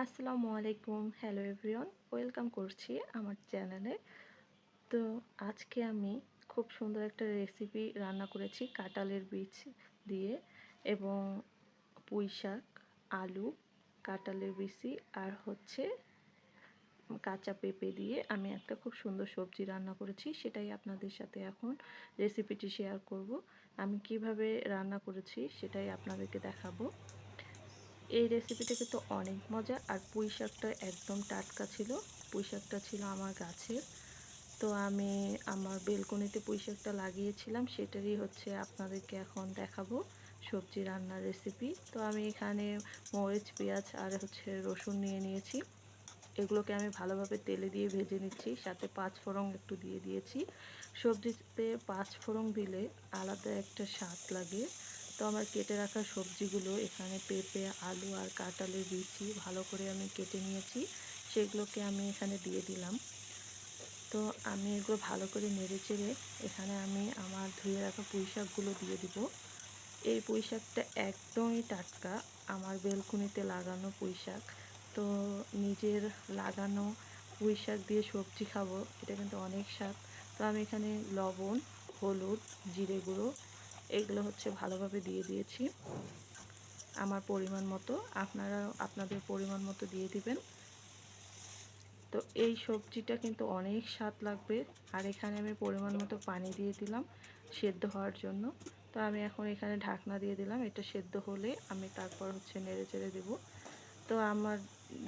আসসালামু আলাইকুম, hello everyone, welcome করছি আমার চ্যানেলে। তো আজকে আমি খুব সুন্দর একটা রেসিপি রান্না করেছি কাঁঠালের বীজ দিয়ে, এবং পুঁই শাক, আলু, কাঁঠালের বিচি আর হচ্ছে কাঁচা পেঁপে দিয়ে আমি একটা খুব সুন্দর সবজি রান্না করেছি। সেটাই আপনাদের সাথে এখন রেসিপিটি শেয়ার করব। আমি কিভাবে রান্না করেছি সেটাই আপনাদেরকে দেখাবো। এই রেসিপিটা কিন্তু অনেক মজা, আর পুঁই শাকটা একদম টাটকা ছিল। পুঁই শাকটা ছিল আমার গাছের। তো আমি আমার বেলকনিতে পুঁই শাকটা লাগিয়েছিলাম, সেটারই হচ্ছে আপনাদেরকে এখন দেখাবো সবজি রান্নার রেসিপি। তো আমি এখানে মরিচ, পেঁয়াজ আর হচ্ছে রসুন নিয়ে নিয়েছি। এগুলোকে আমি ভালোভাবে তেলে দিয়ে ভেজে নিচ্ছি, সাথে পাঁচ ফোড়ন একটু দিয়ে দিয়েছি। সবজিতে পাঁচ ফোড়ন দিলে আলাদা একটা স্বাদ লাগে। তো আমার কেটে রাখা সবজিগুলো এখানে পেঁপে, আলু আর কাঁঠালের বিচি ভালো করে আমি কেটে নিয়েছি, সেগুলোকে আমি এখানে দিয়ে দিলাম। তো আমি এগুলো ভালো করে নেড়ে চেড়ে এখানে আমি আমার ধুয়ে রাখা পুঁই শাকগুলো দিয়ে দিব। এই পুঁই শাকটা একদমই টাটকা, আমার বেলকুনিতে লাগানো পুঁই শাক। তো নিজের লাগানো পুঁই শাক দিয়ে সবজি খাবো, এটা কিন্তু অনেক স্বাদ। তো আমি এখানে লবণ, হলুদ, জিরে গুঁড়ো এগুলো হচ্ছে ভালোভাবে দিয়ে দিয়েছি আমার পরিমাণ মতো। আপনারা আপনাদের পরিমাণ মতো দিয়ে দিবেন। তো এই সবজিটা কিন্তু অনেক স্বাদ লাগবে। আর এখানে আমি পরিমাণ মতো পানি দিয়ে দিলাম সেদ্ধ হওয়ার জন্য। তো আমি এখন এখানে ঢাকনা দিয়ে দিলাম, এটা সেদ্ধ হলে আমি তারপর হচ্ছে নেড়ে চেড়ে দেবো। তো আমার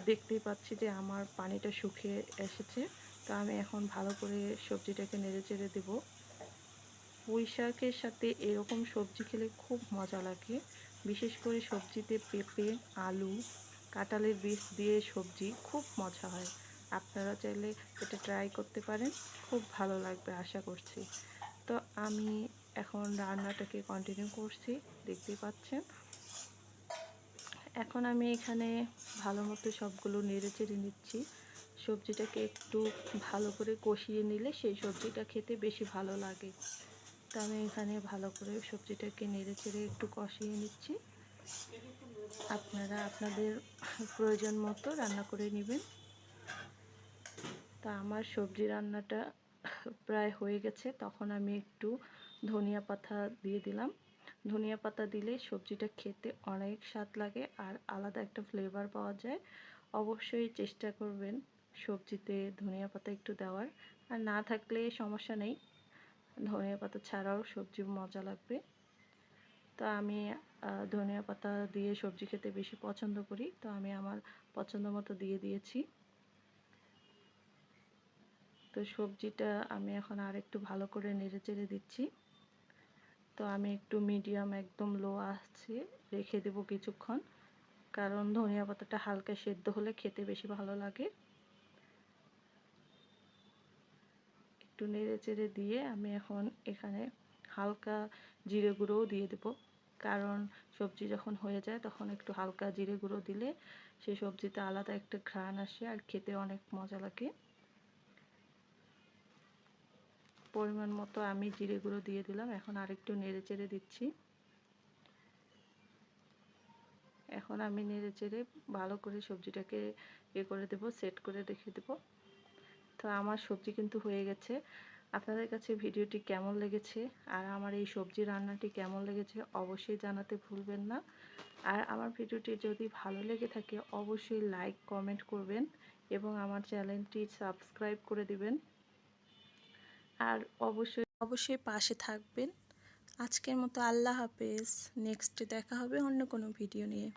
দেখতেই পাচ্ছি যে আমার পানিটা শুকিয়ে এসেছে। তো আমি এখন ভালো করে সবজিটাকে নেড়ে চেড়ে দেবো। পুঁই শাকের সাথে এরকম সবজি খেলে খুব মজা লাগে। বিশেষ করে সবজিতে পেঁপে, আলু, কাঁঠালের বীজ দিয়ে সবজি খুব মজা হয়। আপনারা চাইলে এটা ট্রাই করতে পারেন, খুব ভালো লাগবে আশা করছি। তো আমি এখন রান্নাটাকে কন্টিনিউ করছি, দেখতেই পাচ্ছেন। এখন আমি এখানে ভালো মতো সবগুলো নেড়ে চেড়ে নিচ্ছি। সবজিটাকে একটু ভালো করে কষিয়ে নিলে সেই সবজিটা খেতে বেশি ভালো লাগে। তো আমি এখানে ভালো করে সবজিটাকে নেড়ে চেড়ে একটু কষিয়ে নিচ্ছি। আপনারা আপনাদের প্রয়োজন মতো রান্না করে নেবেন। তা আমার সবজি রান্নাটা প্রায় হয়ে গেছে, তখন আমি একটু ধনিয়া পাতা দিয়ে দিলাম। ধনিয়া পাতা দিলে সবজিটা খেতে অনেক স্বাদ লাগে আর আলাদা একটা ফ্লেভার পাওয়া যায়। অবশ্যই চেষ্টা করবেন সবজিতে ধনিয়া পাতা একটু দেওয়ার। আর না থাকলে সমস্যা নেই, ধনিয়া পাতা ছাড়াও সবজি মজা লাগবে। তো আমি ধনিয়া পাতা দিয়ে সবজি খেতে বেশি পছন্দ করি, তো আমি আমার পছন্দ মতো দিয়ে দিয়েছি। তো সবজিটা আমি এখন আর একটু ভালো করে নেড়ে চেড়ে দিচ্ছি। তো আমি একটু মিডিয়াম একদম লো আঁচে রেখে দেব কিছুক্ষণ, কারণ ধনিয়া পাতাটা হালকা সেদ্ধ হলে খেতে বেশি ভালো লাগে। একটু নেড়ে চেড়ে দিয়ে আমি এখন এখানে হালকা জিরে গুঁড়োও দিয়ে দেব, কারণ সবজি যখন হয়ে যায় তখন একটু হালকা জিরে গুঁড়ো দিলে সেই সবজিতে আলাদা একটা ঘ্রাণ আসে আর খেতে অনেক মজা লাগে। পরিমাণ মতো আমি জিরে গুঁড়ো দিয়ে দিলাম, এখন আরেকটু নেড়ে চেড়ে দিচ্ছি। এখন আমি নেড়ে চেড়ে ভালো করে সবজিটাকে করে দেব, সেট করে রেখে দেব। তো আমার সবজি কিন্তু হয়ে গেছে। আপনাদের কাছে ভিডিওটি কেমন লেগেছে আর আমার এই সবজি রান্নাটি কেমন লেগেছে অবশ্যই জানাতে ভুলবেন না। আর আমার ভিডিওটি যদি ভালো লেগে থাকে অবশ্যই লাইক, কমেন্ট করবেন এবং আমার চ্যানেলটি সাবস্ক্রাইব করে দিবেন। আর অবশ্যই পাশে থাকবেন। আজকের মতো আল্লাহ হাফেজ। নেক্সট দেখা হবে অন্য কোনো ভিডিও নিয়ে।